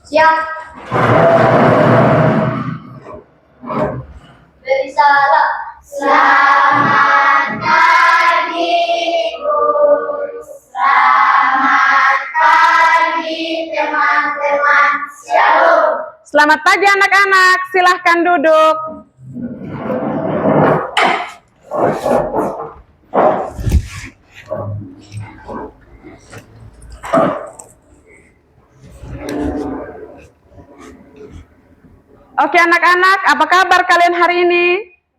Siap. Bersalah. Selamat pagi, Bu. Selamat pagi, teman-teman. Shalom. Selamat pagi anak-anak, silahkan duduk. Oke anak-anak, apa kabar kalian hari ini?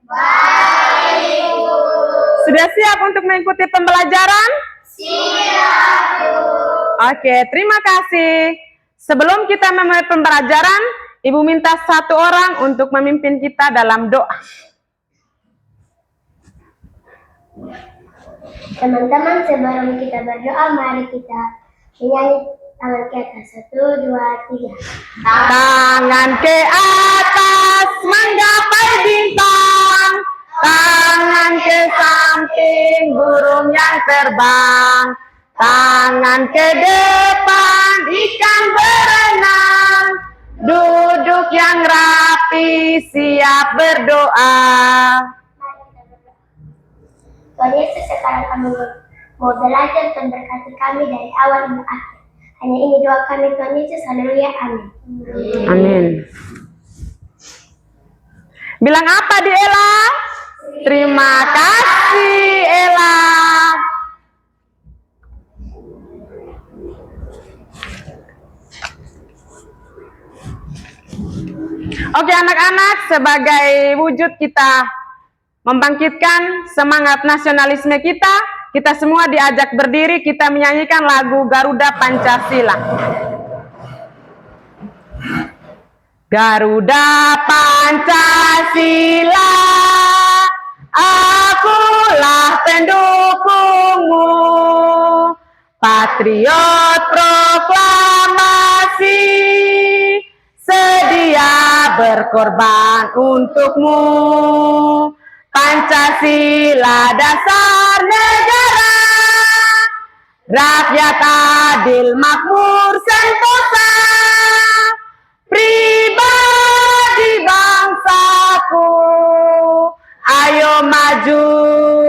Baik, Bu. Sudah siap untuk mengikuti pembelajaran? Siap, Bu. Oke, terima kasih. Sebelum kita memulai pembelajaran, Ibu minta satu orang untuk memimpin kita dalam doa. Teman-teman, sebelum kita berdoa, mari kita menyanyi tangan ke atas. 1, 2, 3. Tangan ke atas menggapai bintang, tangan ke samping burung yang terbang, tangan ke depan ikan berenang, duduk yang rapi siap berdoa. Tuhan Yesus, sekarang kami mau belajar dan berkati kami dari awal hingga akhir. Hanya ini doa kami, Tuhan Yesus. Haleluya, amin. Amin. Bilang apa di Ella? Terima kasih Ella. Oke anak-anak, sebagai wujud kita membangkitkan semangat nasionalisme kita semua diajak berdiri, kita menyanyikan lagu Garuda Pancasila. Garuda Pancasila, akulah pendukungmu, patriot proklamasi, sedia berkorban untukmu. Pancasila dasar negara, rakyat adil makmur sentosa, pribadi bangsaku. Ayo maju,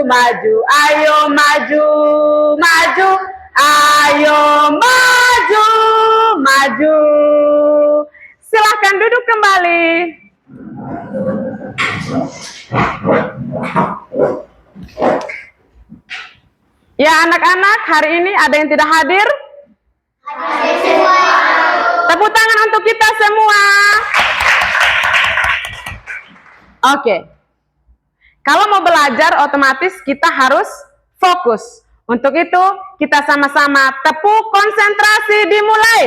maju, ayo maju, maju, ayo maju, maju. Silahkan duduk kembali. Ya anak-anak, hari ini ada yang tidak hadir? Hadir semua. Tepuk tangan untuk kita semua. Oke. Kalau mau belajar otomatis kita harus fokus. Untuk itu kita sama-sama tepuk, konsentrasi, dimulai.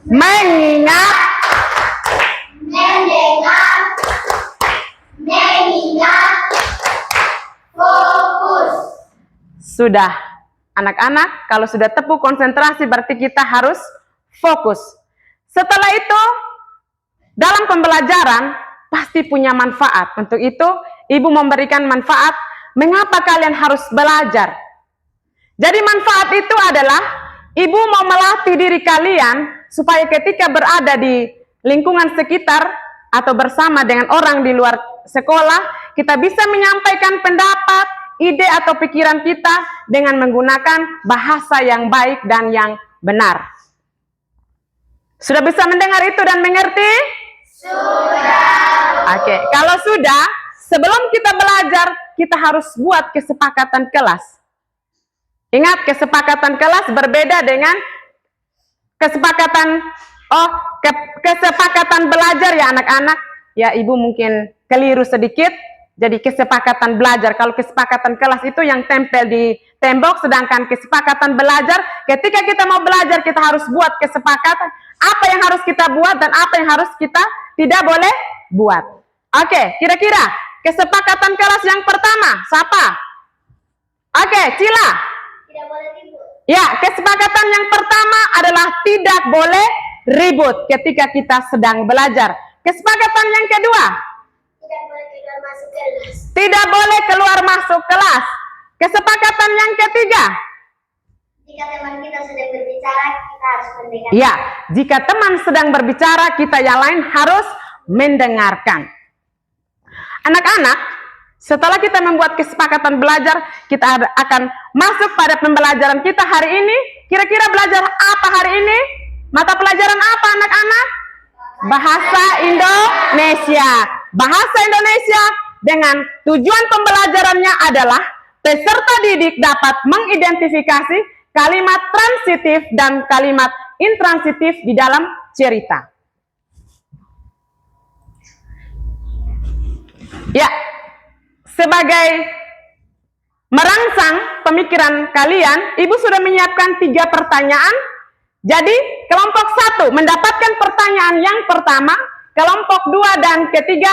Mengingat, Mendengar, mengingat, fokus. sudah. Anak-anak, kalau sudah tepuk konsentrasi berarti kita harus fokus. Setelah itu, dalam pembelajaran pasti punya manfaat. Untuk itu, Ibu memberikan manfaat mengapa kalian harus belajar. Jadi manfaat itu adalah Ibu mau melatih diri kalian supaya ketika berada di lingkungan sekitar atau bersama dengan orang di luar sekolah, kita bisa menyampaikan pendapat, ide atau pikiran kita dengan menggunakan bahasa yang baik dan yang benar. Sudah bisa mendengar itu dan mengerti? Sudah. Oke, kalau sudah, sebelum kita belajar, kita harus buat kesepakatan kelas. Ingat, kesepakatan kelas berbeda dengan kesepakatan kesepakatan belajar ya anak-anak. Ya, Ibu mungkin keliru sedikit. Jadi kesepakatan belajar. Kalau kesepakatan kelas itu yang tempel di tembok, sedangkan kesepakatan belajar, ketika kita mau belajar, kita harus buat kesepakatan. Apa yang harus kita buat dan apa yang harus kita tidak boleh buat. Oke, kira-kira kesepakatan kelas yang pertama, siapa? Oke, Cila. Tidak boleh ribut. Ya, kesepakatan yang pertama adalah tidak boleh ribut ketika kita sedang belajar. Kesepakatan yang kedua, Tidak boleh keluar masuk kelas. tidak boleh keluar masuk kelas. Kesepakatan yang ketiga, Jika teman kita sedang berbicara, kita harus mendengar. Ya, jika teman sedang berbicara, kita yang lain harus mendengarkan. Anak-anak, setelah kita membuat kesepakatan belajar, kita akan masuk pada pembelajaran kita hari ini. Kira-kira belajar apa hari ini? Mata pelajaran apa anak-anak? Bahasa Indonesia. Bahasa Indonesia dengan tujuan pembelajarannya adalah peserta didik dapat mengidentifikasi kalimat transitif dan kalimat intransitif di dalam cerita. Ya, sebagai merangsang pemikiran kalian, Ibu sudah menyiapkan 3 pertanyaan. Jadi, kelompok 1 mendapatkan pertanyaan yang pertama, kelompok 2 dan ketiga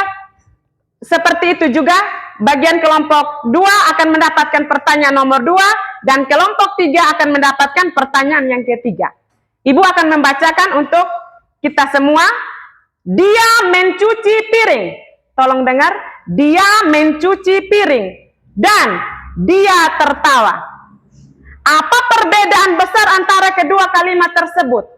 seperti itu juga. Bagian kelompok 2 akan mendapatkan pertanyaan nomor 2 dan kelompok 3 akan mendapatkan pertanyaan yang ketiga. Ibu akan membacakan untuk kita semua. Dia mencuci piring. Tolong dengar, dia mencuci piring dan dia tertawa. Apa perbedaan besar antara kedua kalimat tersebut?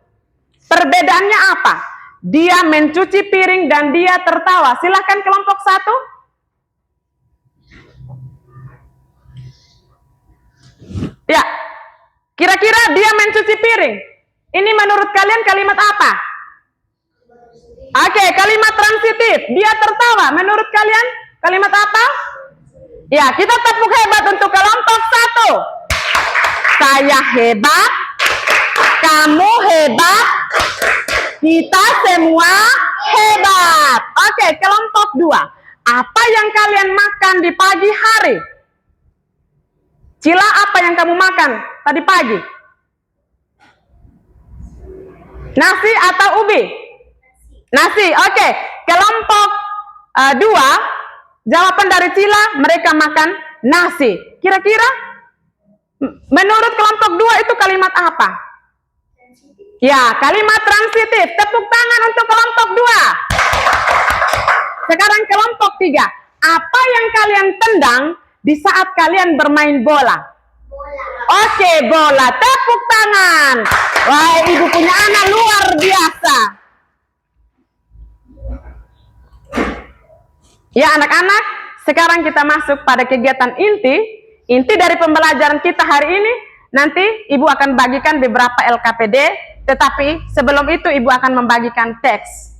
Perbedaannya apa? Dia mencuci piring dan dia tertawa. Silahkan kelompok 1. Ya, kira-kira dia mencuci piring. Ini menurut kalian kalimat apa? Oke, kalimat transitif. Dia tertawa. Menurut kalian kalimat apa? Ya, kita tepuk hebat untuk kelompok 1. Saya hebat, kamu hebat, kita semua hebat. Oke, kelompok 2. Apa yang kalian makan di pagi hari? Cila, apa yang kamu makan tadi pagi? Nasi atau ubi? Nasi. Oke, kelompok 2, jawaban dari Cila, mereka makan nasi. Kira-kira menurut kelompok 2 itu kalimat apa? Ya, kalimat transitif. Tepuk tangan untuk kelompok 2. Sekarang kelompok 3. Apa yang kalian tendang di saat kalian bermain bola? Bola. Oke, bola. Tepuk tangan. Wah, ibu punya anak luar biasa. Ya, anak-anak, sekarang kita masuk pada kegiatan inti. Inti dari pembelajaran kita hari ini, nanti Ibu akan bagikan beberapa LKPD, tetapi sebelum itu Ibu akan membagikan teks.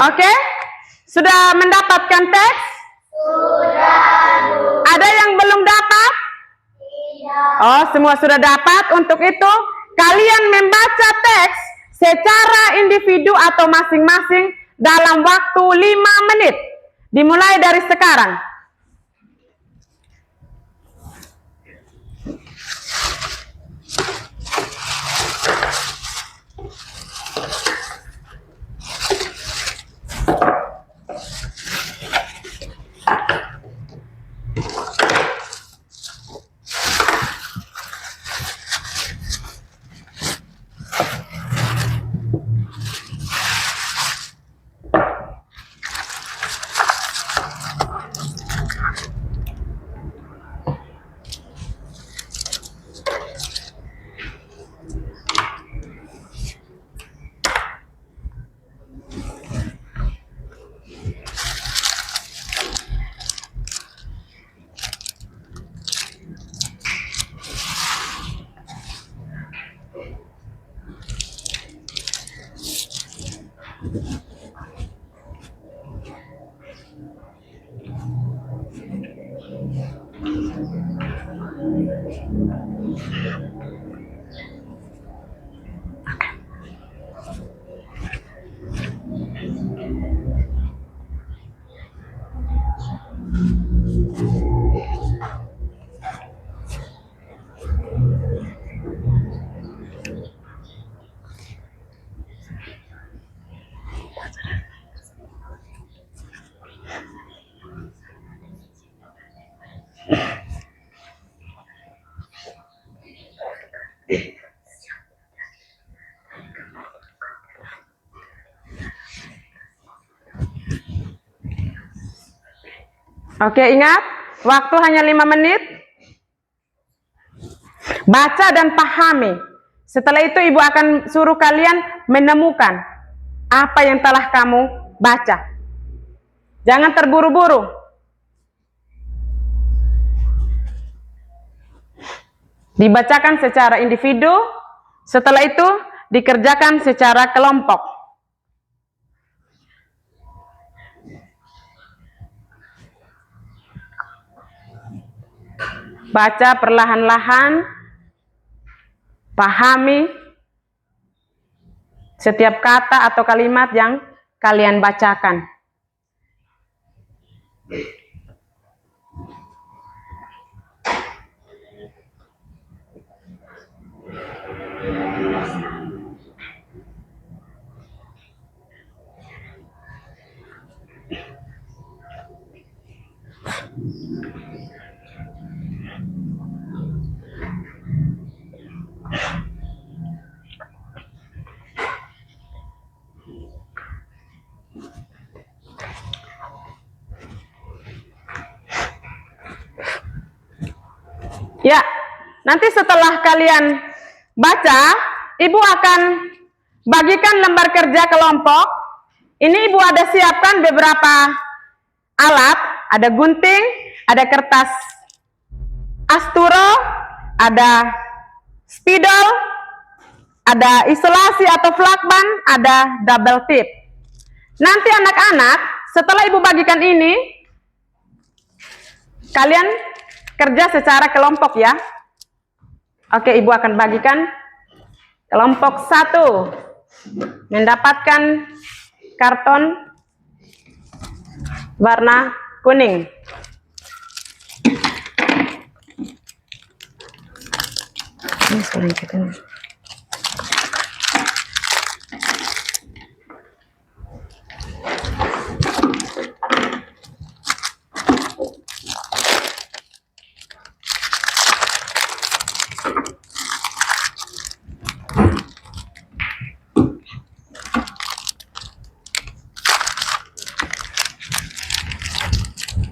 Oke? Sudah mendapatkan teks? Sudah. Ada yang belum dapat? Tidak. Oh, semua sudah dapat. Untuk itu, kalian membaca teks secara individu atau masing-masing dalam waktu 5 menit. Dimulai dari sekarang. Oke, ingat, waktu hanya 5 menit. Baca dan pahami. Setelah itu ibu akan suruh kalian menemukan apa yang telah kamu baca. Jangan terburu-buru. Dibacakan secara individu, setelah itu dikerjakan secara kelompok. Baca perlahan-lahan, pahami setiap kata atau kalimat yang kalian bacakan. Ya, nanti setelah kalian baca, ibu akan bagikan lembar kerja kelompok. Ini ibu ada siapkan beberapa alat, ada gunting, ada kertas asturo, ada spidol, ada isolasi atau flakban, ada double tip. Nanti anak-anak, setelah ibu bagikan ini, kalian kerja secara kelompok ya. Oke, ibu akan bagikan kelompok 1 mendapatkan karton warna kuning. Ini selanjutnya.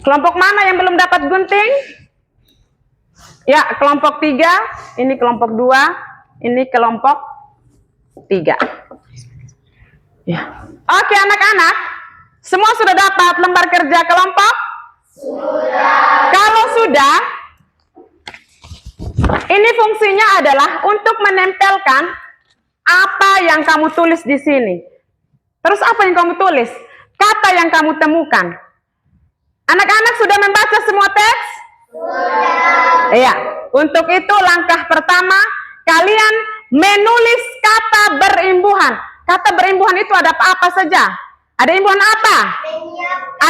Kelompok mana yang belum dapat gunting? Ya, kelompok 3, ini kelompok 2, ini kelompok 3. Ya. Oke anak-anak, semua sudah dapat lembar kerja kelompok? Sudah. Kalau sudah, ini fungsinya adalah untuk menempelkan apa yang kamu tulis di sini. Terus apa yang kamu tulis? Kata yang kamu temukan. Anak-anak sudah membaca semua teks? Sudah. Iya. Untuk itu langkah pertama, kalian menulis kata berimbuhan. Kata berimbuhan itu ada apa saja? Ada imbuhan apa?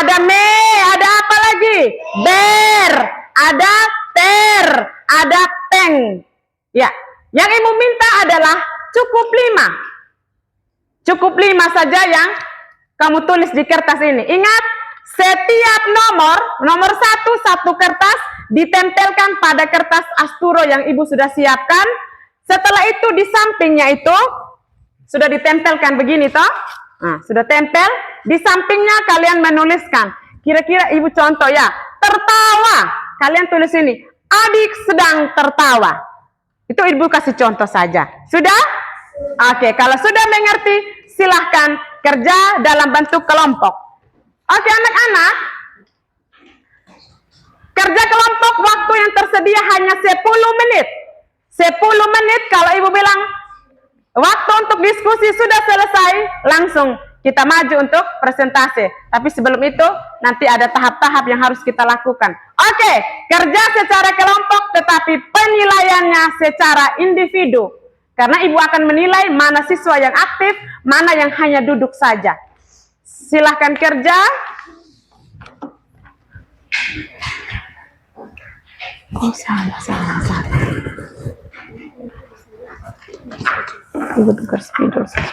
Ada me, ada apa lagi? Ber, ada ter, ada teng. Ya. Yang ibu minta adalah cukup 5. Cukup 5 saja yang kamu tulis di kertas ini. Ingat, setiap nomor 1 kertas ditempelkan pada kertas asturo yang ibu sudah siapkan. Setelah itu di sampingnya itu sudah ditempelkan begini toh. Nah, sudah tempel. Di sampingnya kalian menuliskan. Kira-kira ibu contoh ya. Tertawa. Kalian tulis ini. Adik sedang tertawa. Itu ibu kasih contoh saja. Sudah? Oke, kalau sudah mengerti, silahkan kerja dalam bentuk kelompok. Oke anak-anak, kerja kelompok waktu yang tersedia hanya 10 menit. 10 menit kalau ibu bilang waktu untuk diskusi sudah selesai, langsung kita maju untuk presentasi. Tapi sebelum itu nanti ada tahap-tahap yang harus kita lakukan. Oke, kerja secara kelompok tetapi penilaiannya secara individu. Karena ibu akan menilai mana siswa yang aktif, mana yang hanya duduk saja. Silahkan kerja. Oh, salah. Ibu tukar spidol saja.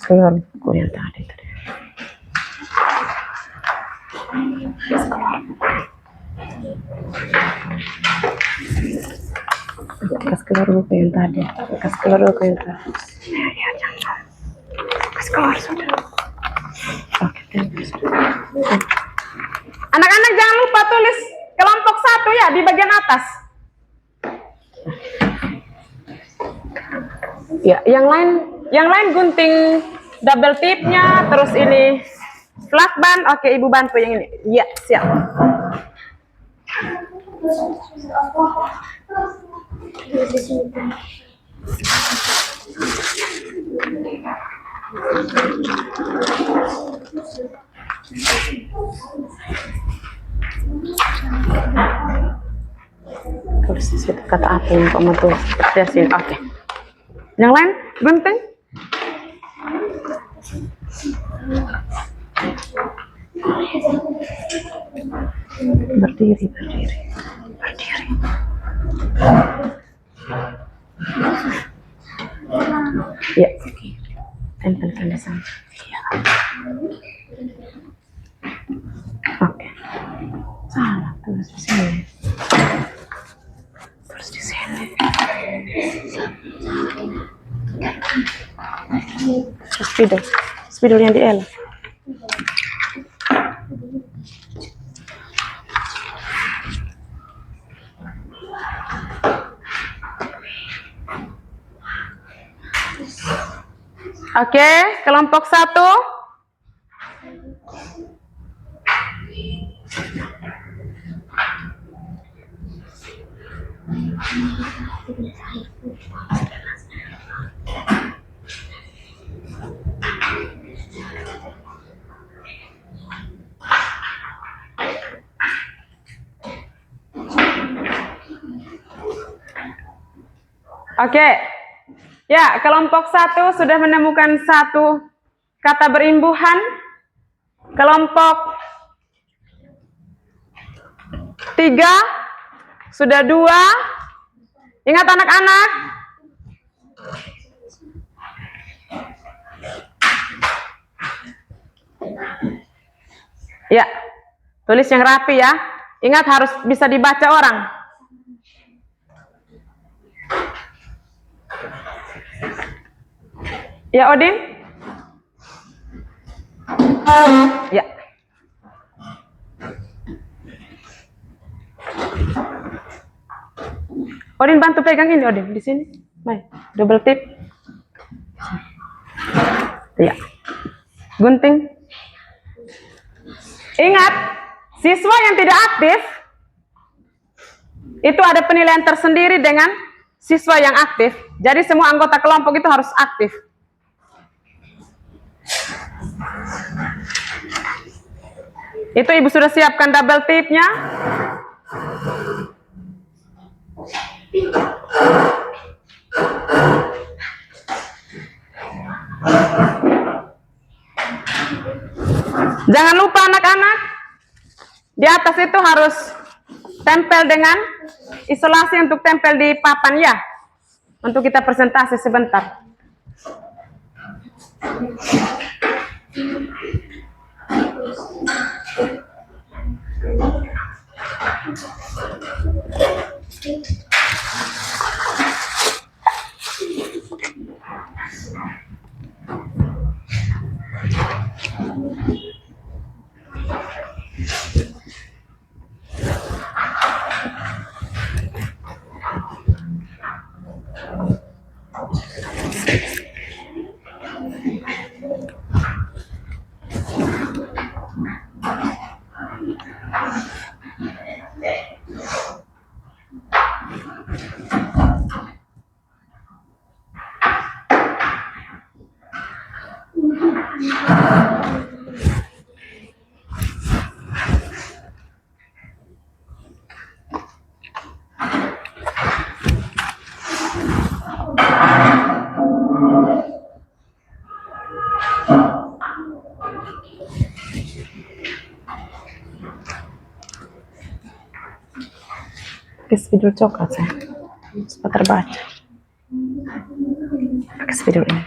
Keluar buku yang tadi. Kas keluar buku yang tadi. Kas keluar buku yang tadi. Ya, jangan. Kas keluar sudah. Oke, anak-anak jangan lupa tulis kelompok 1 ya di bagian atas. Ya, yang lain gunting double tipnya, terus ini lakban. Oke, ibu bantu yang ini. Ya, siap. Terus situ kata apa yang kamu tuh sini. Oke. Yang lain gunting. Berdiri. Ya, tempelkan di sana. Ya. Oke. Salah, terus di sini. Spidol yang di L. Oke, kelompok 1. Oke. Ya, kelompok 1 sudah menemukan 1 kata berimbuhan. Kelompok 3 sudah 2. Ingat anak-anak. Ya, tulis yang rapi ya. Ingat harus bisa dibaca orang. Ya, Odin? Ya. Odin bantu pegang ini, Odin. Di sini. Mai, double tip. Ya. Gunting. Ingat, siswa yang tidak aktif itu ada penilaian tersendiri dengan siswa yang aktif. Jadi semua anggota kelompok itu harus aktif. Itu ibu sudah siapkan double tipnya. Jangan lupa anak-anak, di atas itu harus tempel dengan isolasi untuk tempel di papan ya. Untuk kita presentasi sebentar. Pakai spidol coklat saya, supaya terbaca. Pakai spidol ini.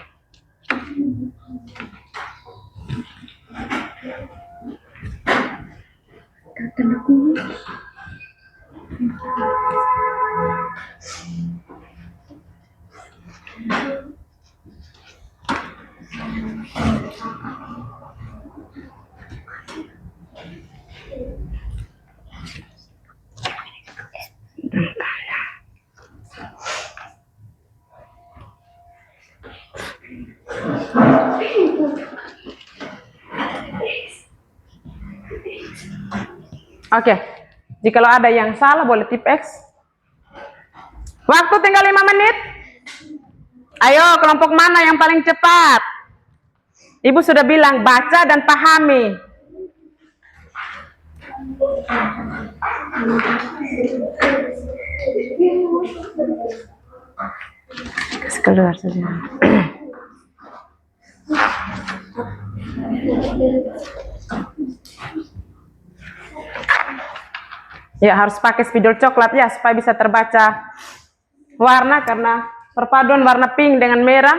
Oke, jikalau ada yang salah boleh tip X. Waktu tinggal 5 menit. Ayo, kelompok mana yang paling cepat? Ibu sudah bilang baca dan pahami. Kasih keluar saja. Ya, harus pakai spidol coklat ya supaya bisa terbaca warna, karena perpaduan warna pink dengan merah.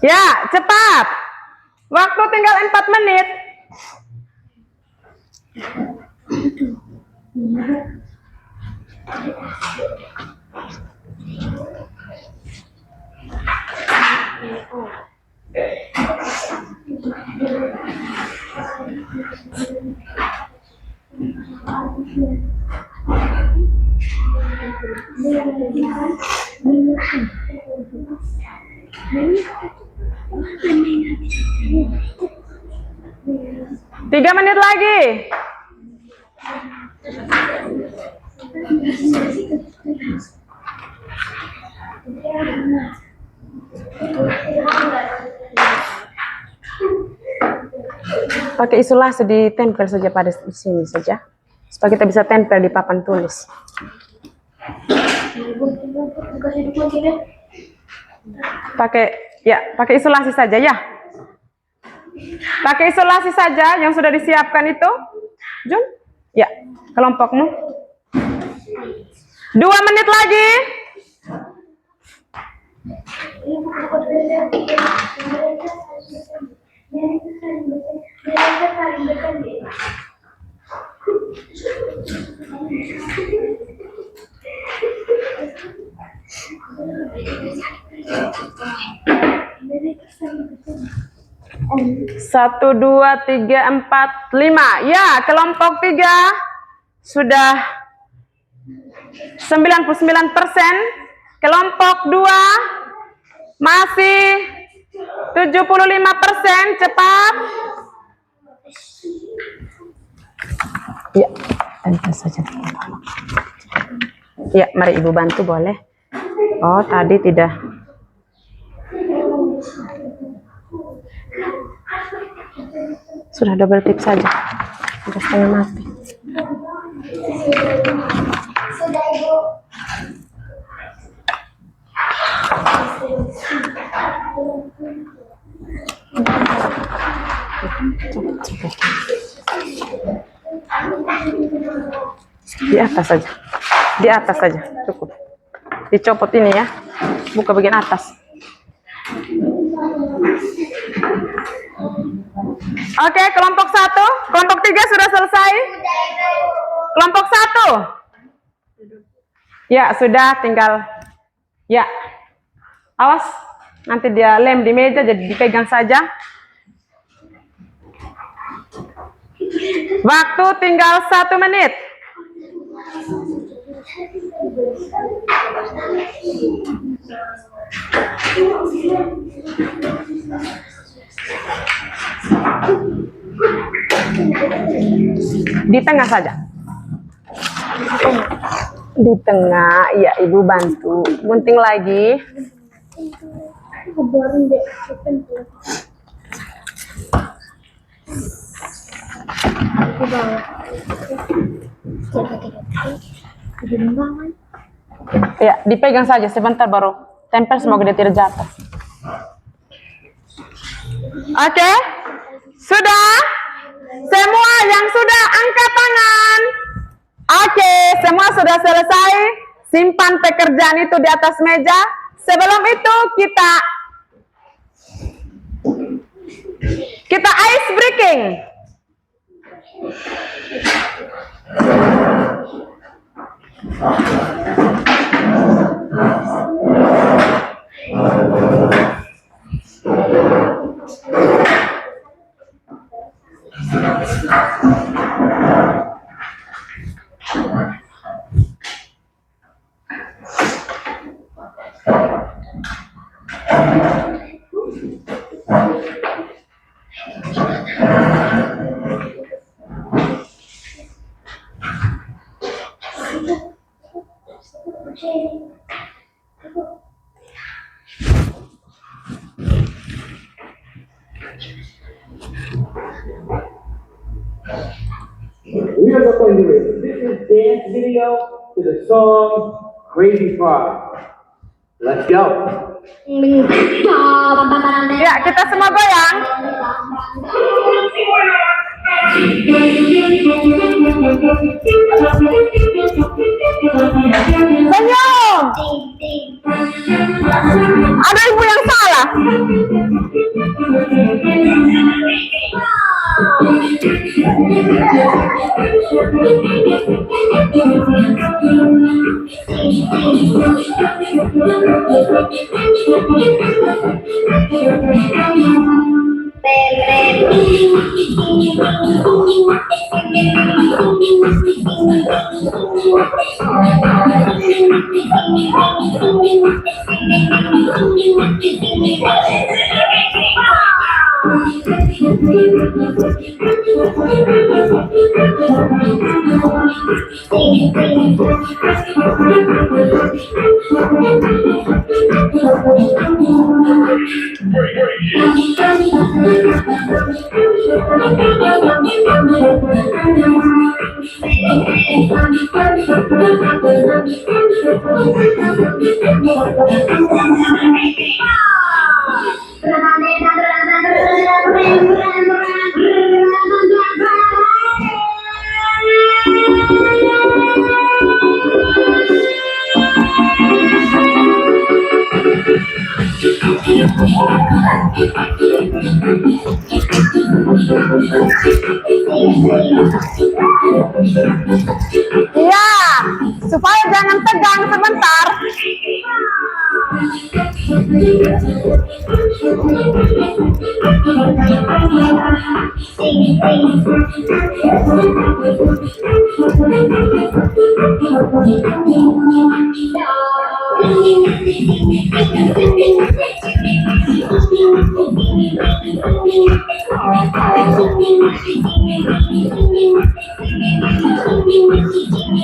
Ya, cepat. Waktu tinggal 4 menit. Tiga menit lagi. Pakai isolasi, ditempel saja pada sini saja, supaya kita bisa tempel di papan tulis. Pakai isolasi saja ya. Pakai isolasi saja yang sudah disiapkan itu. Jun, ya, kelompokmu. 2 menit lagi. Satu, 2, 3, 4, 5. Ya, kelompok 3 sudah 99%. Kelompok 2 masih 75%. Cepat. Ya, tempel saja. Ya, mari Ibu bantu boleh. Oh, tadi tidak. Sudah double tip saja. Sudah setengah mati. Sudah, Ibu. Di atas saja. Di atas saja, cukup. Dicopot ini ya. Buka bagian atas. Oke, kelompok 1, kelompok 3 sudah selesai. Kelompok 1. Ya, sudah, tinggal. Ya. Awas, nanti dia lem di meja, jadi dipegang saja. Waktu tinggal 1 menit. Di tengah saja. Di tengah, ya Ibu bantu. Gunting lagi. Ya, dipegang saja sebentar baru Tempel semoga dia tidak jatuh. Oke, sudah? Semua yang sudah angkat tangan. Oke, semua sudah selesai. Simpan pekerjaan itu di atas meja. Sebelum itu kita ice breaking. We are not going to do it. This is dance video to the song Crazy Frog. Let's go. Ya, kita semua goyang. Senyum. Ada ibu yang salah. Iya, supaya jangan tegang sebentar.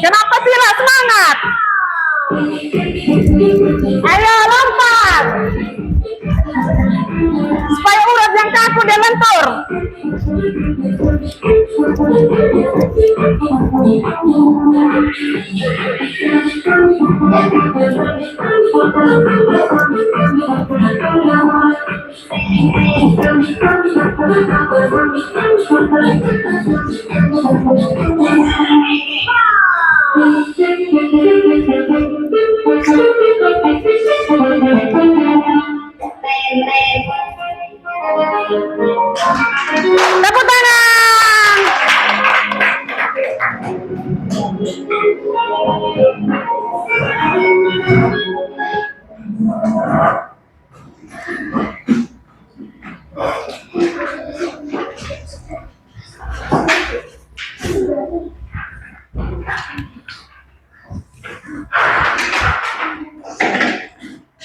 Kenapa Sila semangat? Ayo lompat. Supaya urat yang kaku dia lentur. Tepuk tangan.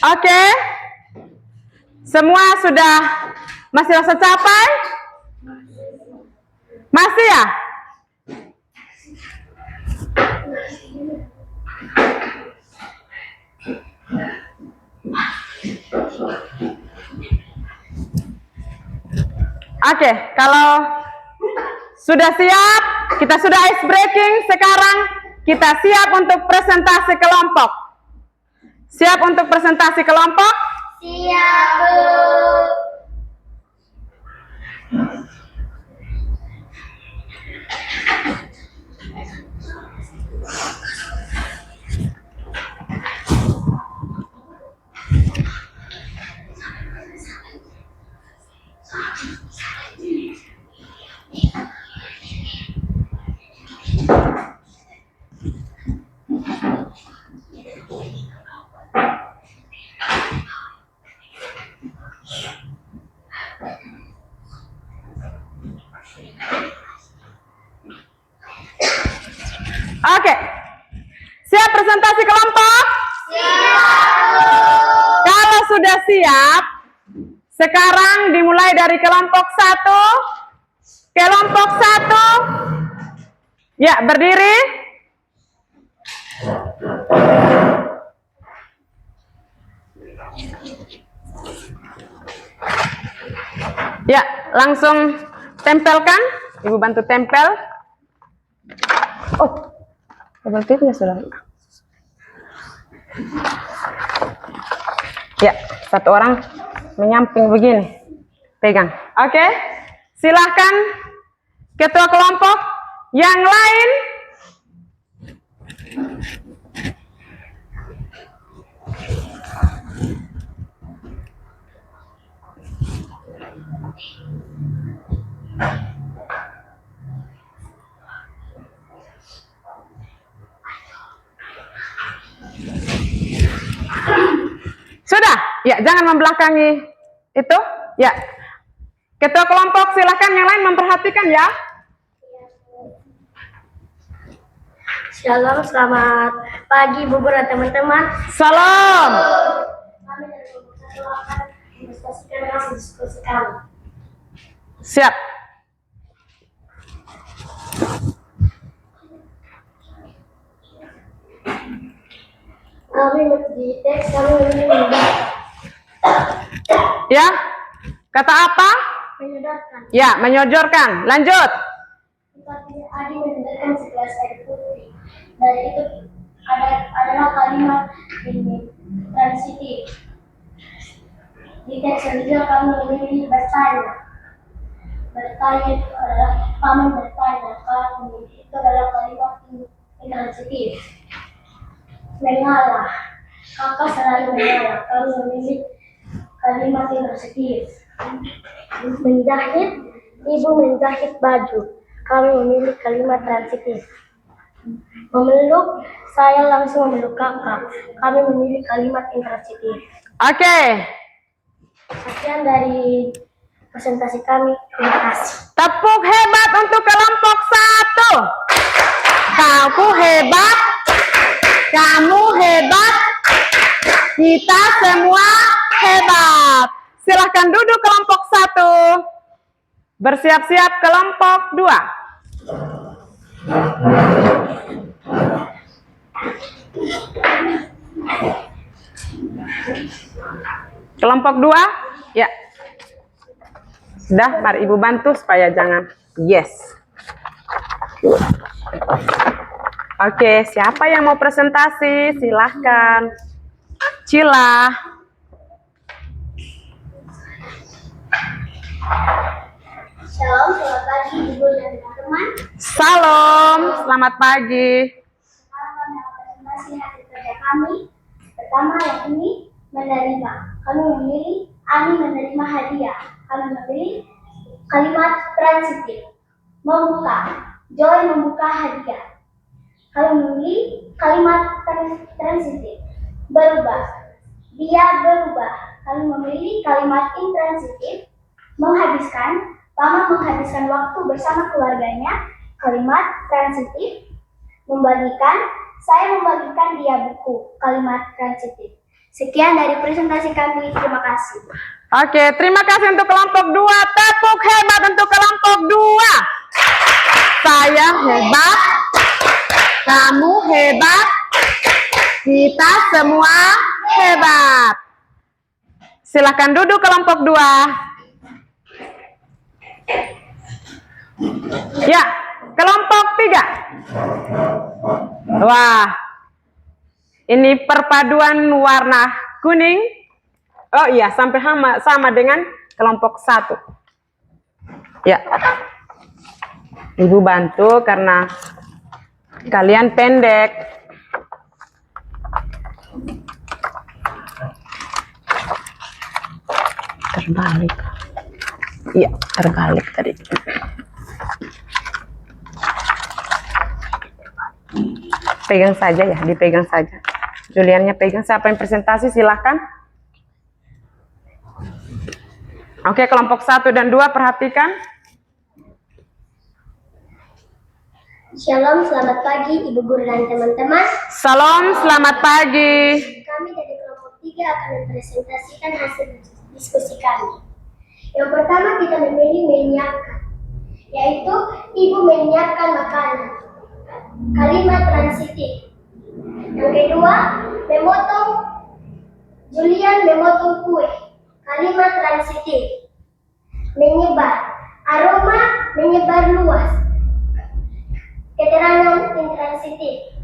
Oke. Semua sudah masih rasa capek? Masih ya? Oke, kalau sudah siap, kita sudah ice breaking, sekarang kita siap untuk presentasi kelompok. Siap untuk presentasi kelompok? Siap, Bu. Oke. Siap presentasi kelompok? Kalau sudah siap, sekarang dimulai dari kelompok 1. Kelompok 1. Ya, berdiri. Ya, langsung tempelkan. Ibu bantu tempel. Oh, kabel TV-nya sudah. Ya, satu orang menyamping begini. Pegang. Oke. Silahkan ketua kelompok yang lain. Sudah? Ya, jangan membelakangi itu. Ya. Ketua kelompok silahkan yang lain memperhatikan ya. Shalom, selamat pagi Bu dan teman-teman. Salam. Kami dari kelompok 1 akan mendiskusikan hasil diskusi kami. Siap. Kami di teks kami menunjukkan Ya. Kata apa? menyodorkan. Ya, menyojorkan. Lanjut. Tetapi Adi mendengarkan segelas air putih. Dari itu adalah kalimat ini transitif. Di teks selanjutnya kami memilih bertanya. Bertanya itu adalah kami bertanya. Kami itu adalah kalimat intransitif. Mengalah. Kakak selalu mengalah. Kami memilih kalimat intransitif. Menjahit. Ibu menjahit baju. Kami memilih kalimat transitif. Memeluk. Saya langsung memeluk kakak. Kami memilih kalimat intransitif. Oke. Sekian dari presentasi kami. Terima kasih. Tepuk hebat untuk kelompok 1. Kau hebat. Kamu hebat. Kita semua hebat. Silahkan duduk kelompok 1. Bersiap-siap kelompok 2. Kelompok 2, ya. Sudah, mari Ibu bantu supaya jangan. Yes. Oke, siapa yang mau presentasi? Silahkan. Cila. Shalom, selamat pagi Ibu dan teman-teman. Salam, selamat pagi. Sekarang kami akan presentasi hasil kerja kami. Pertama yang ini menerima. Kami memilih Ani menerima hadiah. Kami memilih kalimat transitif. Membuka. Joy membuka hadiah. Kami memilih kalimat transitif. Berubah. Dia berubah. Kami memilih kalimat intransitif. Menghabiskan. Paman menghabiskan waktu bersama keluarganya. Kalimat transitif. Membagikan. Saya membagikan dia buku. Kalimat transitif. Sekian dari presentasi kami. Terima kasih. Oke, terima kasih untuk kelompok 2. Tepuk hebat untuk kelompok 2. Saya hebat. Kamu hebat. Kita semua hebat. Silakan duduk kelompok 2. Ya, kelompok 3. Wah. Ini perpaduan warna kuning. Oh iya, sampai sama dengan kelompok 1. Ya. Ibu bantu karena kalian pendek. Terbalik. Iya, terbalik tadi. Pegang saja ya, dipegang saja. Juliannya pegang, siapa yang presentasi silahkan. Oke, kelompok 1 dan 2 perhatikan. Shalom, selamat pagi Ibu Guru dan teman-teman. Salam, selamat pagi. Kami dari kelompok 3 akan mempresentasikan hasil diskusi kami. Yang pertama kita memilih menyiapkan, yaitu Ibu menyiapkan makanan. Kalimat transitif. Yang kedua, memotong. Julian memotong kue. Kalimat transitif. Menyebar. Aroma menyebar luas. Keterangan intransitif.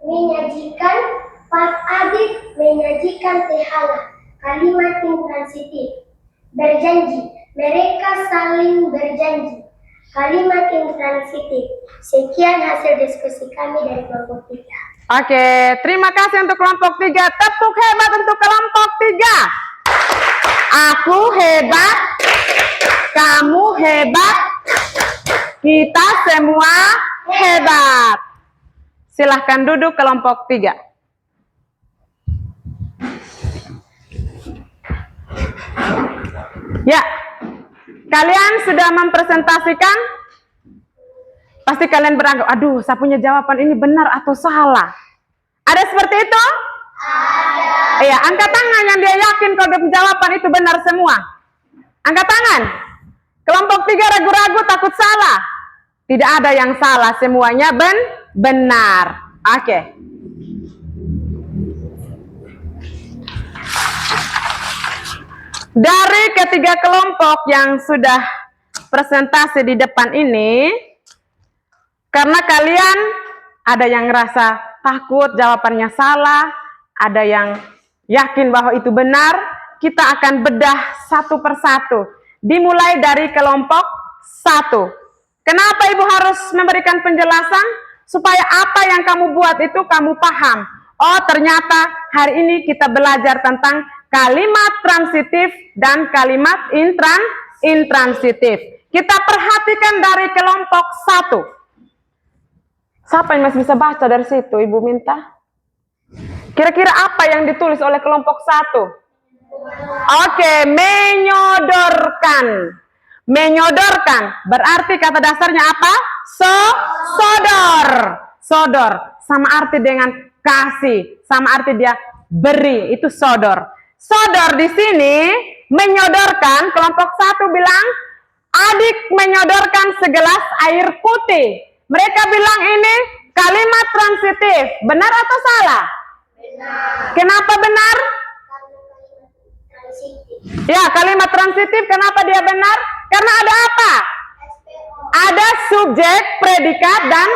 Menyajikan. Pak Adit menyajikan teh hangat. Kalimat intransitif. Berjanji. Mereka saling berjanji. Kalimat intransitif. Sekian hasil diskusi kami dari kelompok 3. Oke, terima kasih untuk kelompok 3. Tepuk hebat untuk kelompok 3. Aku hebat, kamu hebat, kita semua hebat. Silahkan duduk kelompok 3. Ya, kalian sudah mempresentasikan. Pasti kalian beranggap, aduh, saya punya jawaban ini benar atau salah. Ada seperti itu? Ada. Iya, angkat tangan yang dia yakin kalau jawaban itu benar semua. Angkat tangan. Kelompok 3 ragu-ragu, takut salah. Tidak ada yang salah, semuanya benar. Oke. Dari ketiga kelompok yang sudah presentasi di depan ini, karena kalian ada yang ngerasa takut jawabannya salah, ada yang yakin bahwa itu benar, kita akan bedah satu persatu. Dimulai dari kelompok 1. Kenapa Ibu harus memberikan penjelasan? Supaya apa yang kamu buat itu kamu paham. Oh, ternyata hari ini kita belajar tentang kalimat transitif dan kalimat intransitif. Kita perhatikan dari kelompok 1. Siapa yang masih bisa baca dari situ, Ibu minta? Kira-kira apa yang ditulis oleh kelompok 1? Oke, menyodorkan. Menyodorkan, berarti kata dasarnya apa? Sodor. Sodor, sama arti dengan kasih, sama arti dia beri, itu sodor. Sodor di sini, menyodorkan, kelompok 1 bilang, adik menyodorkan segelas air putih. Mereka bilang ini kalimat transitif. Benar atau salah? Benar. Kenapa benar? Ya, kalimat transitif kenapa dia benar? Karena ada apa? Ada subjek, predikat, dan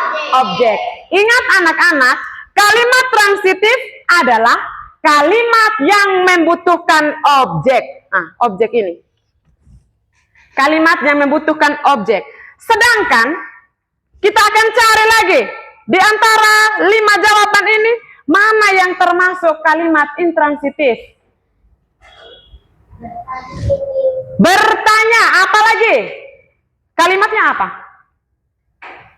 objek. Ingat anak-anak, kalimat transitif adalah kalimat yang membutuhkan objek. Nah, objek ini. Kalimat yang membutuhkan objek. Sedangkan kita akan cari lagi di antara 5 jawaban ini mana yang termasuk kalimat intransitif. Bertanya, apa lagi? Kalimatnya apa?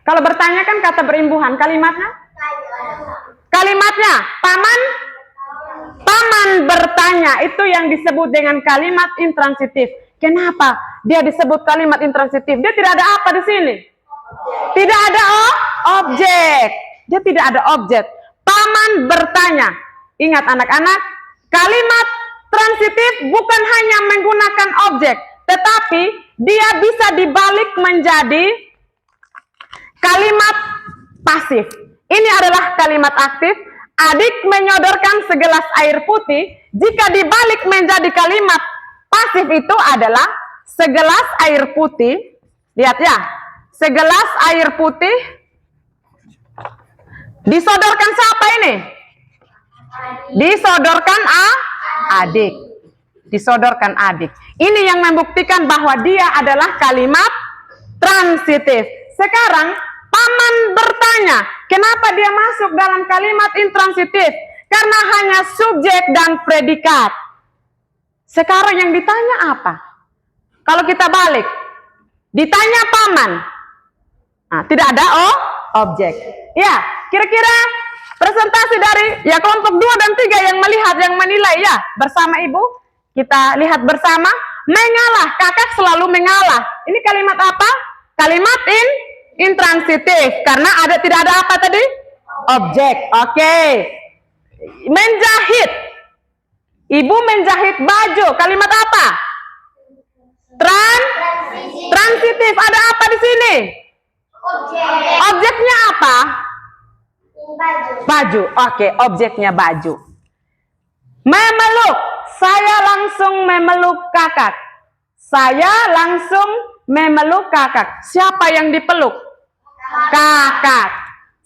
Kalau bertanya kan kata berimbuhan, kalimatnya? Kalimatnya, paman bertanya, itu yang disebut dengan kalimat intransitif. Kenapa dia disebut kalimat intransitif? Dia tidak ada apa di sini? Tidak ada objek. Dia tidak ada objek. Paman bertanya. Ingat anak-anak, kalimat transitif bukan hanya menggunakan objek, tetapi dia bisa dibalik menjadi kalimat pasif. Ini adalah kalimat aktif. Adik menyodorkan segelas air putih. Jika dibalik menjadi kalimat pasif itu adalah segelas air putih. Lihat ya. Segelas air putih Disodorkan siapa ini? Disodorkan adik. Disodorkan adik. Ini yang membuktikan bahwa dia adalah kalimat transitif. Sekarang paman bertanya, kenapa dia masuk dalam kalimat intransitif? Karena hanya subjek dan predikat. Sekarang yang ditanya apa? Kalau kita balik, ditanya paman, nah, tidak ada objek. Ya, kira-kira presentasi dari ya kelompok 2 dan 3 yang melihat, yang menilai ya bersama ibu. Kita lihat bersama, mengalah, kakak selalu mengalah. Ini kalimat apa? Kalimat intransitif, karena tidak ada apa tadi? Objek. Oke. Menjahit. Ibu menjahit baju. Kalimat apa? Transitif. Ada apa di sini? Objeknya apa? Baju. Oke, objeknya baju. Memeluk. Saya langsung memeluk kakak. Saya langsung memeluk kakak. Siapa yang dipeluk? Kakak.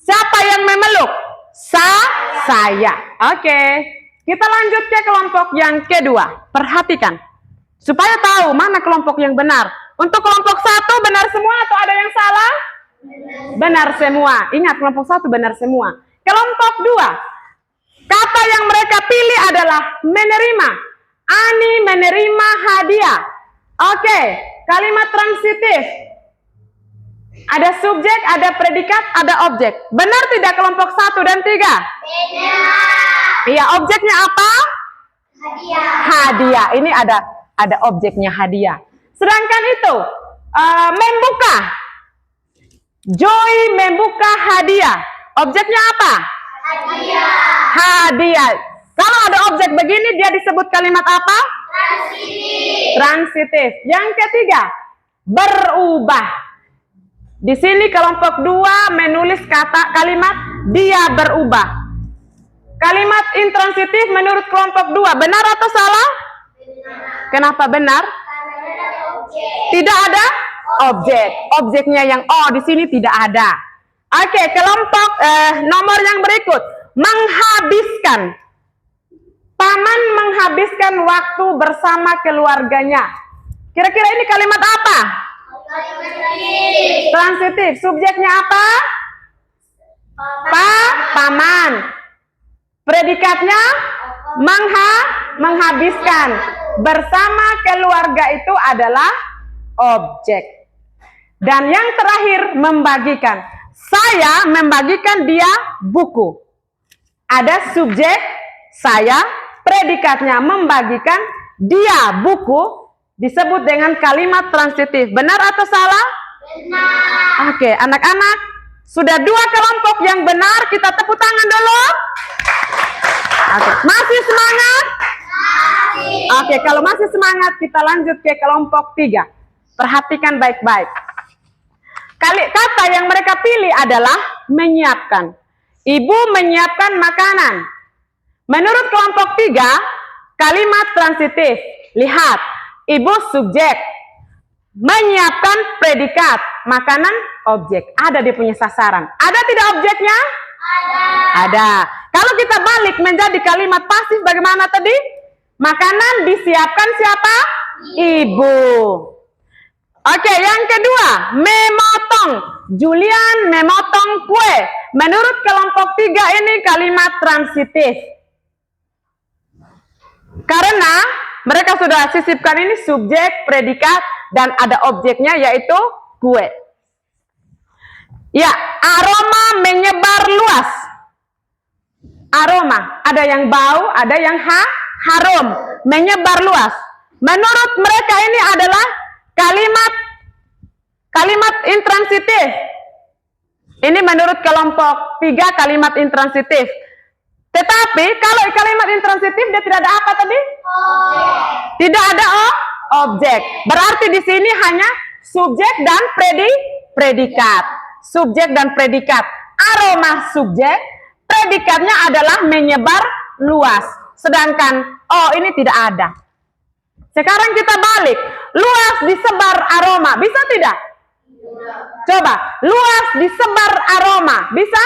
Siapa yang memeluk? Saya. Oke. Kita lanjut ke kelompok yang kedua. Perhatikan. Supaya tahu mana kelompok yang benar. Untuk kelompok 1 benar semua atau ada yang salah? Benar semua. Ingat, kelompok 1 benar semua. Kelompok 2. Kata yang mereka pilih adalah menerima. Ani menerima hadiah. Oke. Kalimat transitif. Ada subjek, ada predikat, ada objek. Benar tidak kelompok 1 dan 3? Benar. Iya, objeknya apa? Hadiah. Ini ada objeknya hadiah. Sedangkan itu membuka. Joy membuka hadiah. Objeknya apa? Hadiah. Kalau ada objek begini dia disebut kalimat apa? Transitif. Yang ketiga, berubah. Di sini kelompok 2 menulis kalimat dia berubah. Kalimat intransitif menurut kelompok 2 benar atau salah? Kenapa benar? Tidak ada objek. Objeknya yang di sini tidak ada. Oke, kelompok nomor yang berikut, menghabiskan. Paman menghabiskan waktu bersama keluarganya. Kira-kira ini kalimat apa? Transitif. Subjeknya apa? Paman. Predikatnya menghabiskan. Bersama keluarga itu adalah objek. Dan yang terakhir, membagikan. Saya membagikan dia buku. Ada subjek, saya, predikatnya membagikan, dia buku, disebut dengan kalimat transitif. Benar atau salah? Benar. Oke, anak-anak, sudah 2 kelompok yang benar, kita tepuk tangan dulu. Oke, masih semangat? Oke, kalau masih semangat, kita lanjut ke kelompok 3. Perhatikan baik-baik. Kata yang mereka pilih adalah menyiapkan. Ibu menyiapkan makanan. Menurut kelompok 3, kalimat transitif. Lihat, ibu subjek. Menyiapkan predikat. Makanan objek. Ada dia punya sasaran. Ada tidak objeknya? Ada. Kalau kita balik menjadi kalimat pasif bagaimana tadi? Makanan disiapkan siapa? Ibu. Oke, yang kedua, memotong. Julian memotong kue. Menurut kelompok 3 ini kalimat transitif. Karena mereka sudah sisipkan ini subjek, predikat, dan ada objeknya yaitu kue. Ya, aroma menyebar luas. Aroma, ada yang bau, ada yang harum, menyebar luas. Menurut mereka ini adalah kalimat intransitif. Ini menurut kelompok 3 kalimat intransitif. Tetapi kalau kalimat intransitif dia tidak ada apa tadi? Tidak ada objek. Berarti di sini hanya subjek dan predikat. Subjek dan predikat. Aroma subjek, predikatnya adalah menyebar luas. Sedangkan ini tidak ada. Sekarang kita balik. Luas disebar aroma. Bisa tidak? Coba. Luas disebar aroma. Bisa?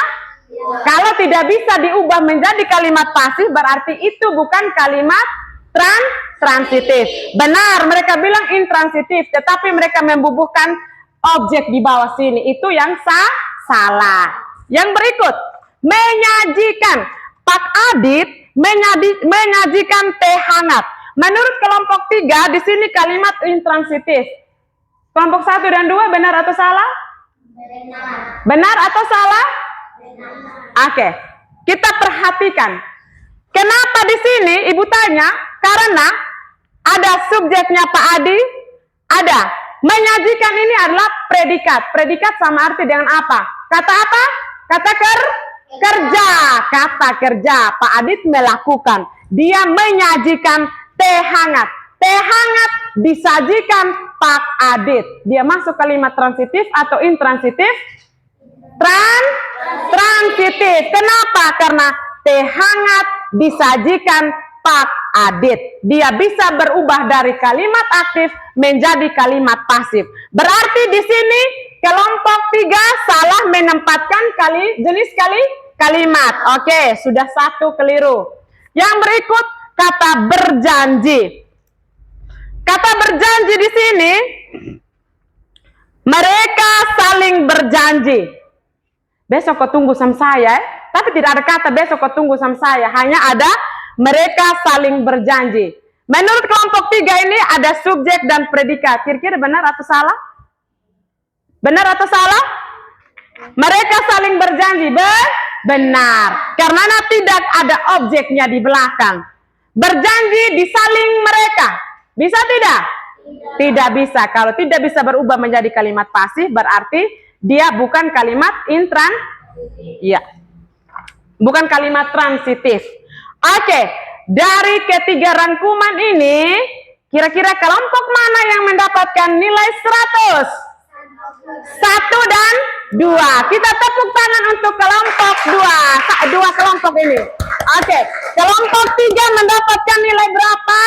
Kalau tidak bisa diubah menjadi kalimat pasif, berarti itu bukan kalimat transitif. Benar, mereka bilang intransitif, tetapi mereka membubuhkan objek di bawah sini. Itu yang salah. Yang berikut, menyajikan. Pak Adit menyajikan teh hangat. Menurut kelompok 3, di sini kalimat intransitif. Kelompok 1 dan 2, benar atau salah? Benar atau salah? Oke, kita perhatikan. Kenapa di sini ibu tanya? Karena ada subjeknya Pak Adi, ada. Menyajikan ini adalah predikat. Predikat sama arti dengan apa? Kata apa? Kata kerja. Kata kerja. Pak Adit melakukan. Dia menyajikan teh hangat. Teh hangat disajikan Pak Adit. Dia masuk kalimat transitif atau intransitif? Transitif. Kenapa? Karena teh hangat disajikan Pak Adit. Dia bisa berubah dari kalimat aktif menjadi kalimat pasif. Berarti di sini kelompok 3 salah menempatkan jenis kalimat. Oke, sudah 1 keliru. Yang berikut kata berjanji. Kata berjanji di sini mereka saling berjanji. Besok kau tunggu sama saya, tapi tidak ada kata besok kau tunggu sama saya, hanya ada mereka saling berjanji. Menurut kelompok 3 ini ada subjek dan predikat. Kira-kira benar atau salah? Benar atau salah? Mereka saling berjanji. Benar. Karena tidak ada objeknya di belakang. Berjanji disaling mereka. Bisa tidak? Tidak bisa. Kalau tidak bisa berubah menjadi kalimat pasif, berarti dia bukan kalimat ya. Bukan kalimat transitif. Oke, dari ketiga rangkuman ini, kira-kira kelompok mana yang mendapatkan nilai 100? 1 dan 2. Kita tepuk tangan untuk kelompok 2 kelompok ini. Oke, kelompok 3 mendapatkan nilai berapa?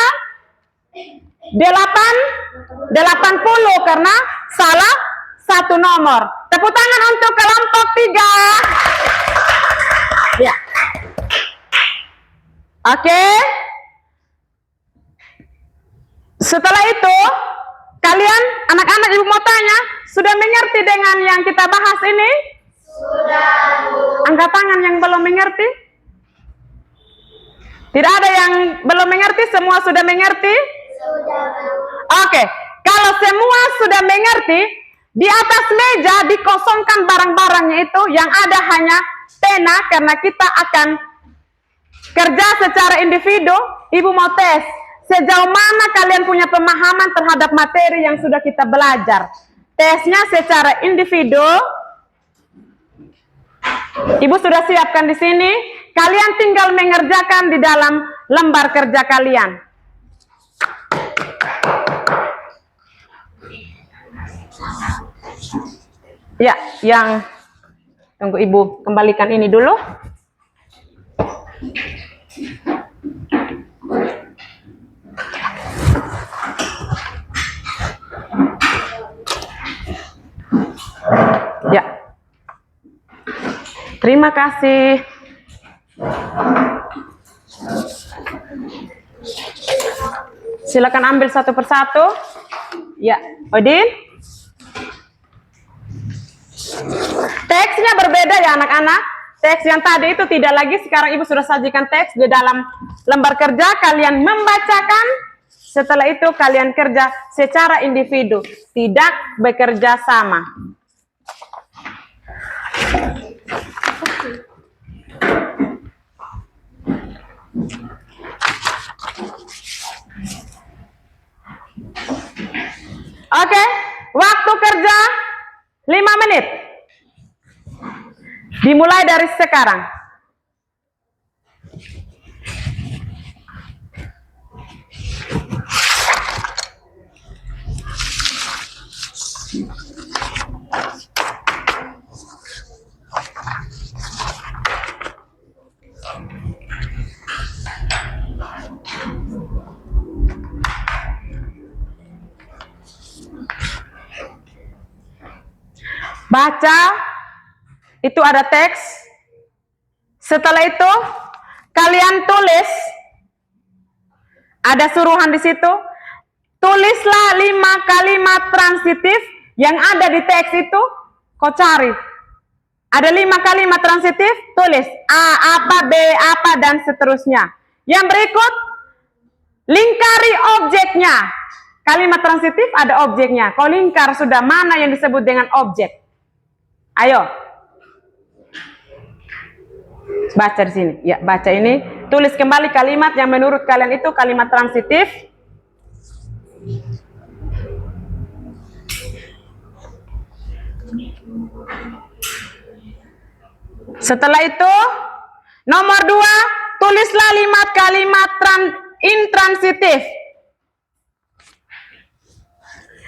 80 karena salah 1 nomor. Tepuk tangan untuk kelompok 3. Ya. Oke. Setelah itu, kalian anak-anak ibu mau tanya, sudah mengerti dengan yang kita bahas ini? Sudah, Bu. Angkat tangan yang belum mengerti. Tidak ada yang belum mengerti, semua sudah mengerti? Sudah, Bu. Oke, kalau semua sudah mengerti, di atas meja dikosongkan barang-barangnya itu, yang ada hanya pena karena kita akan kerja secara individu. Ibu mau tes sejauh mana kalian punya pemahaman terhadap materi yang sudah kita belajar. Tesnya secara individu. Ibu sudah siapkan di sini. Kalian tinggal mengerjakan di dalam lembar kerja kalian. Ya, yang tunggu ibu kembalikan ini dulu. Ya. Terima kasih. Silakan ambil satu persatu. Ya, Odin. Teksnya berbeda ya anak-anak. Teks yang tadi itu tidak lagi, sekarang ibu sudah sajikan teks di dalam lembar kerja. Kalian membacakan, setelah itu kalian kerja secara individu, tidak bekerja sama. Oke, waktu kerja 5 menit. Dimulai dari sekarang. Baca, itu ada teks, Setelah itu, kalian tulis, ada suruhan di situ, tulislah 5 kalimat transitif yang ada di teks itu, kau cari. Ada 5 kalimat transitif, tulis A, apa, B, apa, dan seterusnya. Yang berikut, lingkari objeknya. Kalimat transitif ada objeknya. Kau lingkar sudah mana yang disebut dengan objek. Ayo. Baca di sini. Ya, baca ini. Tulis kembali kalimat yang menurut kalian itu kalimat transitif. Setelah itu, nomor 2, tulislah 5 kalimat intransitif.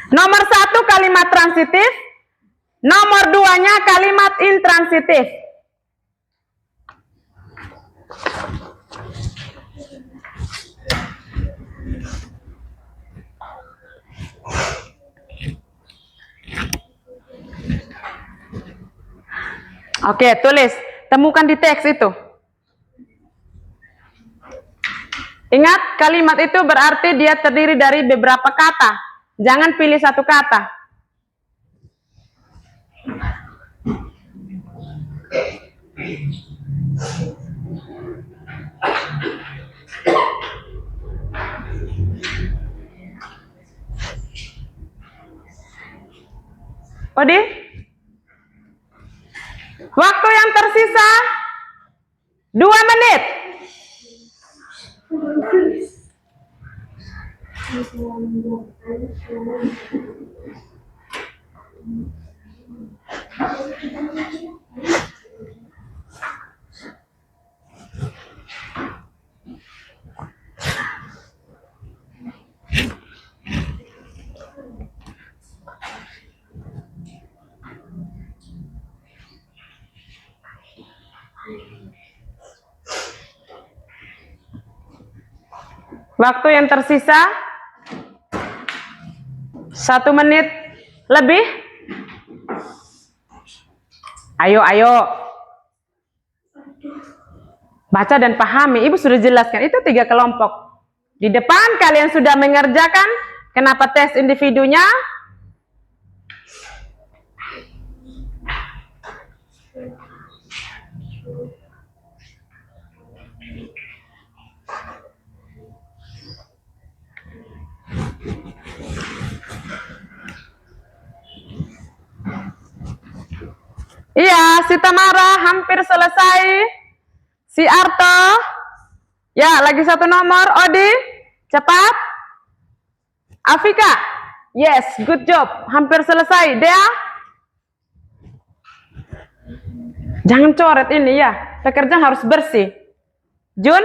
Nomor 1 kalimat transitif, nomor 2-nya kalimat intransitif. Oke, tulis. Temukan di teks itu. Ingat, kalimat itu berarti dia terdiri dari beberapa kata. Jangan pilih satu kata. Odi? Waktu yang tersisa 2 menit. Waktu yang tersisa 1 menit lebih. Ayo, baca dan pahami. Ibu sudah jelaskan itu 3 kelompok. Di depan kalian sudah mengerjakan. Kenapa tes individunya? Iya, si Tamara hampir selesai. Si Arto. Ya, lagi 1 nomor. Odi, cepat. Afika. Yes, good job. Hampir selesai. Dea. Jangan coret ini ya. Pekerjaan harus bersih. Jun,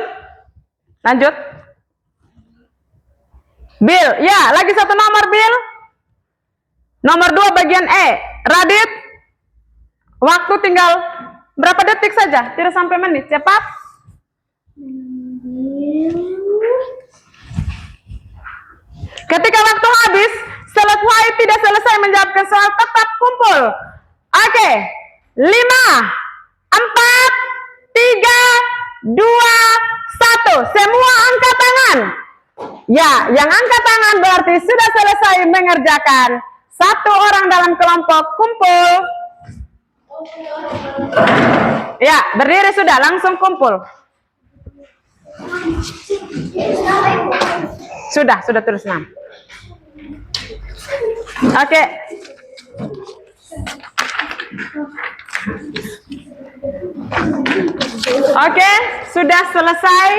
lanjut. Bill, ya, lagi 1 nomor, Bill. Nomor 2 bagian E. Radit. Waktu tinggal berapa detik saja, tidak sampai menit, cepat. Ketika waktu habis, selesai tidak selesai menjawabkan soal, tetap kumpul. Oke, 5, 4, 3, 2, 1. Semua angkat tangan. Ya, yang angkat tangan berarti sudah selesai mengerjakan. 1 orang dalam kelompok kumpul. Ya, berdiri sudah, langsung kumpul. Sudah tulis 6. Oke. Oke, sudah selesai.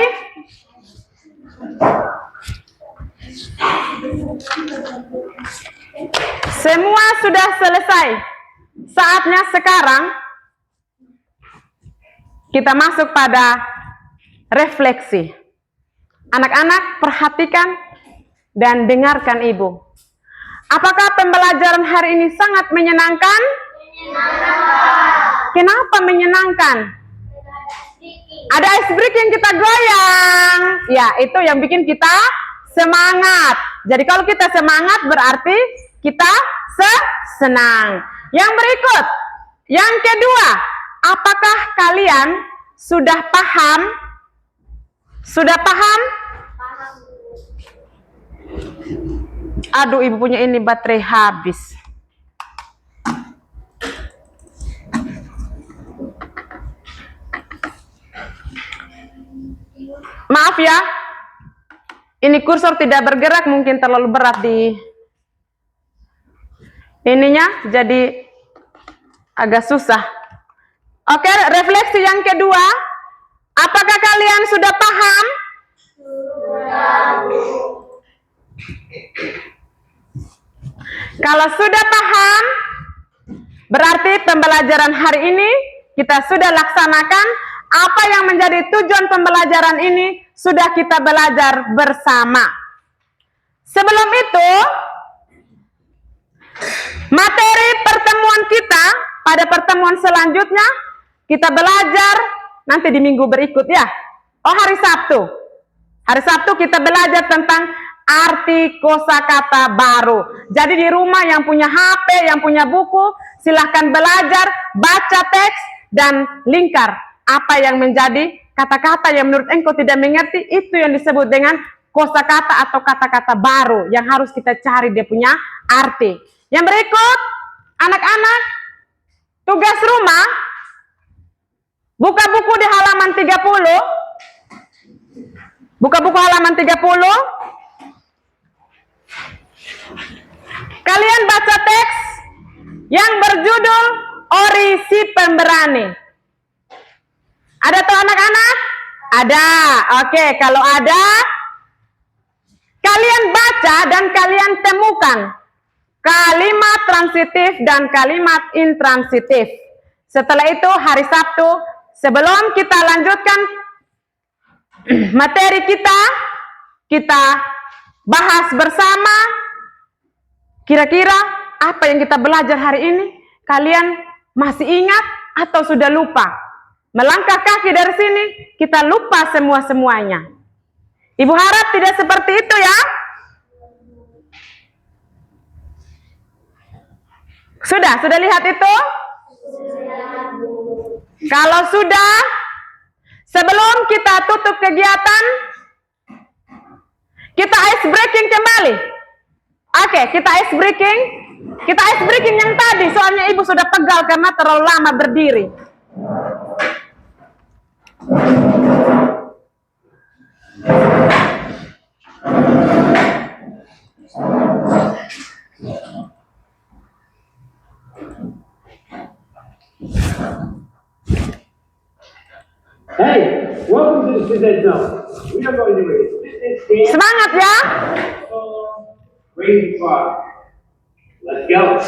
Semua sudah selesai. Saatnya sekarang kita masuk pada refleksi. Anak-anak, perhatikan dan dengarkan ibu. Apakah pembelajaran hari ini sangat menyenangkan? Kenapa menyenangkan? Ada ice breaking kita goyang. Ya, itu yang bikin kita semangat. Jadi kalau kita semangat berarti kita senang. Yang berikut, yang kedua, apakah kalian sudah paham? Sudah paham? Paham, Bu. Aduh, ibu punya ini baterai habis. Maaf ya, ini kursor tidak bergerak, mungkin terlalu berat di ininya, jadi agak susah. Oke, refleksi yang kedua. Apakah kalian sudah paham? Kalau sudah paham, berarti pembelajaran hari ini kita sudah laksanakan. Apa yang menjadi tujuan pembelajaran ini sudah kita belajar bersama. Sebelum itu, materi pertemuan kita pada pertemuan selanjutnya kita belajar nanti di minggu berikut ya. Oh, hari Sabtu. Hari Sabtu kita belajar tentang arti kosakata baru. Jadi di rumah yang punya HP, yang punya buku, silahkan belajar, baca teks dan lingkar. Apa yang menjadi kata-kata yang menurut engkau tidak mengerti, itu yang disebut dengan kosakata atau kata-kata baru yang harus kita cari dia punya arti. Yang berikut, anak-anak, tugas rumah, buka buku di halaman 30. Buka buku halaman 30. Kalian baca teks yang berjudul Ori si Pemberani. Ada tuh anak-anak? Ada. Oke, kalau ada, kalian baca dan kalian temukan kalimat transitif dan kalimat intransitif. Setelah itu hari Sabtu, sebelum kita lanjutkan materi kita bahas bersama kira-kira apa yang kita belajar hari ini. Kalian masih ingat atau sudah lupa? Melangkah kaki dari sini, kita lupa semua-semuanya. Ibu harap tidak seperti itu ya. Sudah lihat itu? Kalau sudah, sebelum kita tutup kegiatan, kita ice breaking kembali. Oke, kita ice breaking. Kita ice breaking yang tadi, soalnya ibu sudah pegal karena terlalu lama berdiri. Hey, welcome to the Cadet Zone. We are going to read this Semangat ya. song, Crazy Frog. Let's go.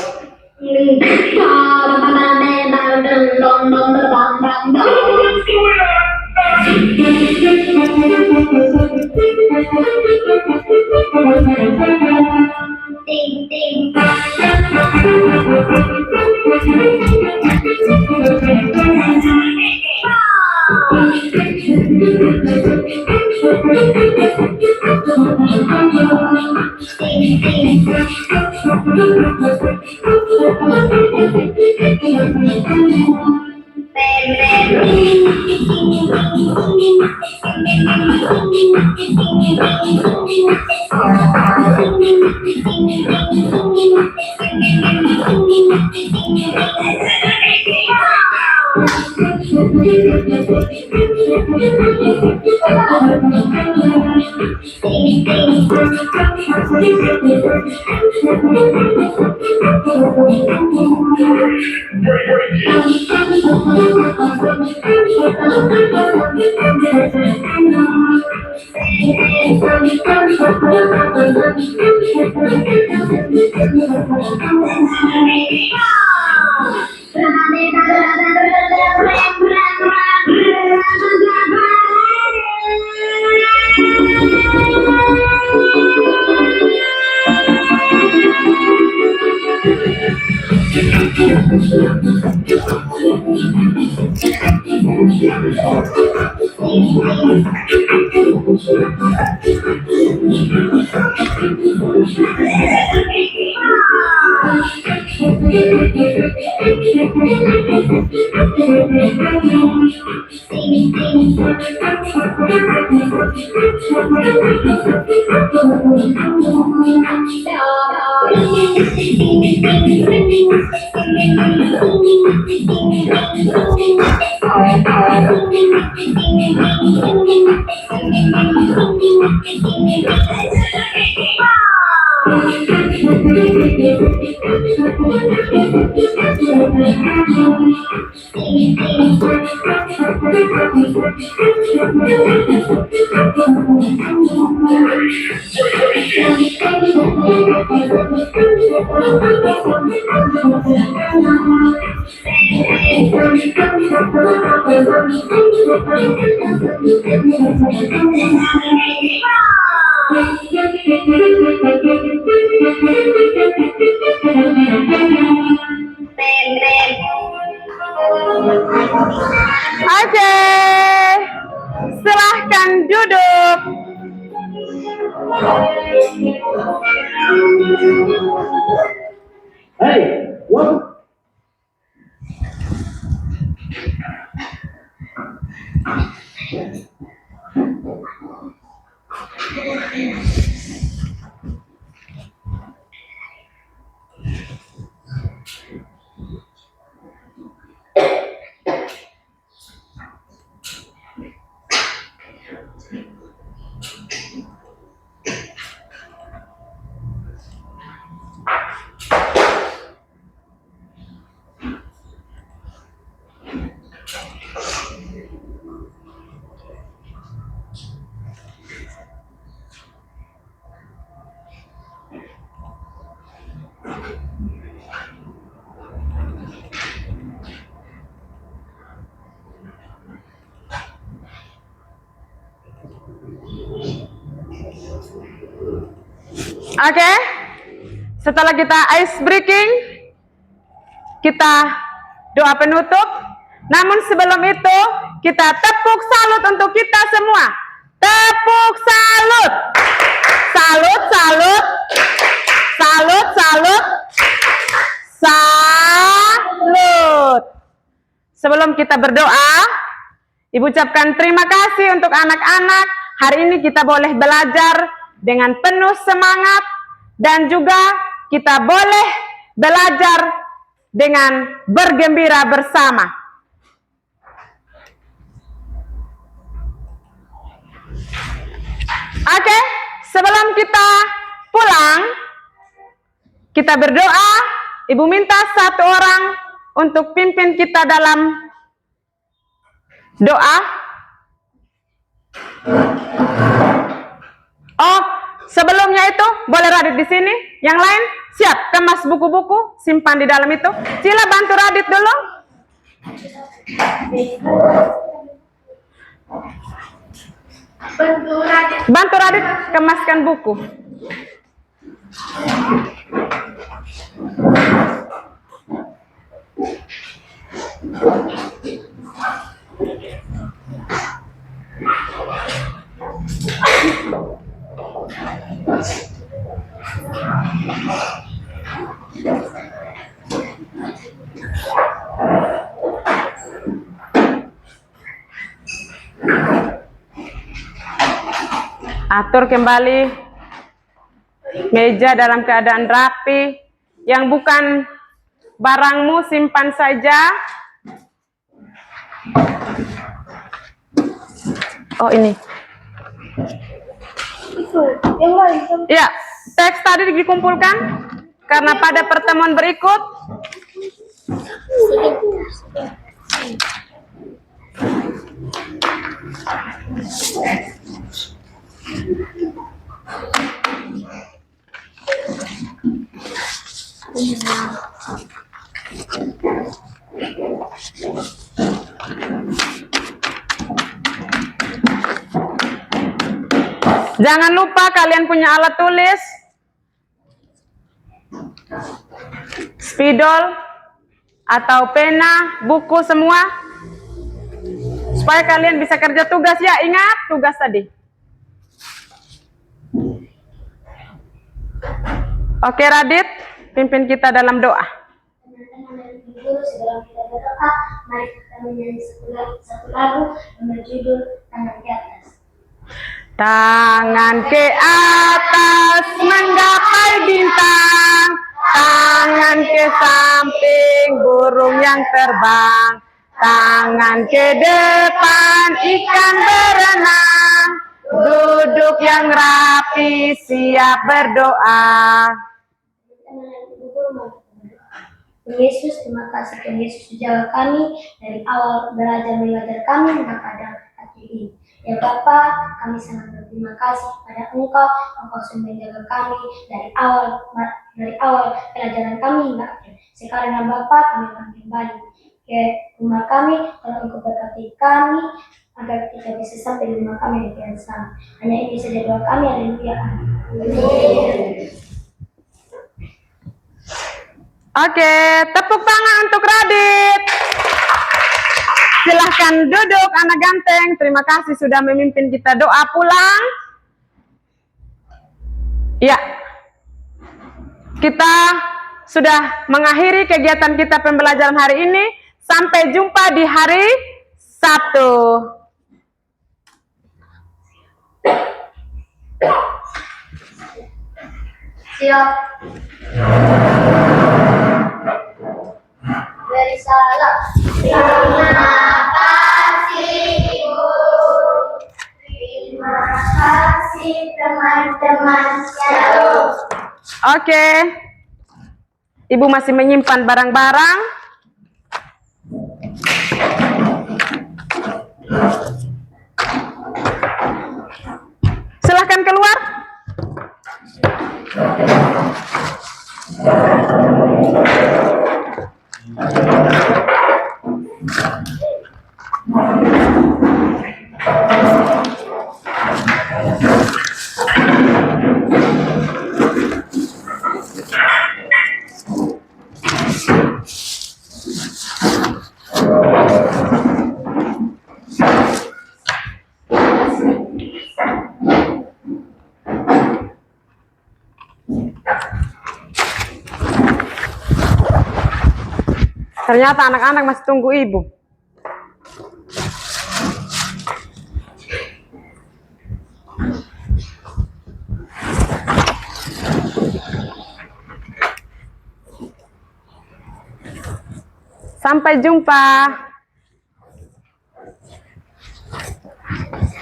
Oke, silahkan duduk. Hey, what? Oke, setelah kita ice breaking, kita doa penutup. Namun sebelum itu, kita tepuk salut untuk kita semua. Tepuk salut. Salut, salut. Salut, salut. Salut. Sebelum kita berdoa, Ibu ucapkan terima kasih untuk anak-anak. Hari ini kita boleh belajar dengan penuh semangat dan juga kita boleh belajar dengan bergembira bersama. Oke, sebelum kita pulang, kita berdoa. Ibu minta satu orang untuk pimpin kita dalam doa. Oh, sebelumnya itu boleh Radit di sini. Yang lain siap, kemas buku-buku, simpan di dalam itu. Sila bantu Radit dulu. Bantu Radit kemaskan buku. Atur kembali meja dalam keadaan rapi. Yang bukan barangmu simpan saja. Oh ini. Ya, teks tadi dikumpulkan karena pada pertemuan berikut jangan lupa kalian punya alat tulis, spidol atau pena, buku semua, supaya kalian bisa kerja tugas ya. Ingat tugas tadi. Oke Radit, pimpin kita dalam doa. Teman-teman dari guru, sebelum kita berdoa, mari kita kami nyanyi satu lagu yang berjudul Tangan di Atas. Tangan ke atas menggapai bintang, tangan ke samping burung yang terbang, tangan ke depan ikan berenang, duduk yang rapi siap berdoa. Tuhan Yesus, terima kasih Tuhan Yesus menjaga kami dari awal belajar mengajar kami hingga pada hari ini. Ya Bapa, kami sangat berterima kasih kepada Engkau sudah menjaga kami dari awal pelajaran kami hingga akhir. Sekarang Bapa, kami akan kembali ke rumah kami, kalau Engkau berkati kami agar kita bisa sampai di rumah kami dengan selamat. Hanya ini saja doa kami, haleluya. Amin. Oke, tepuk tangan untuk Radit. Silahkan duduk anak ganteng. Terima kasih sudah memimpin kita doa pulang. Ya, kita sudah mengakhiri kegiatan kita pembelajaran hari ini. Sampai jumpa di hari Sabtu. Siap. Dari salam. Terima kasih Ibu. Terima kasih teman-teman. Shalom. Oke. Ibu masih menyimpan barang-barang. Silahkan keluar. Ternyata anak-anak masih tunggu ibu. Sampai jumpa.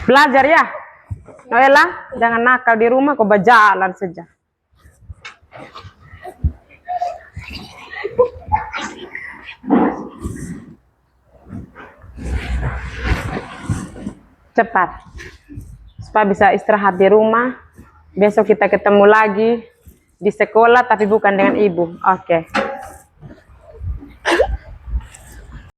Belajar ya. Noela, jangan nakal di rumah, kau berjalan saja. Cepat supaya bisa istirahat di rumah. Besok kita ketemu lagi di sekolah tapi bukan dengan ibu. Oke.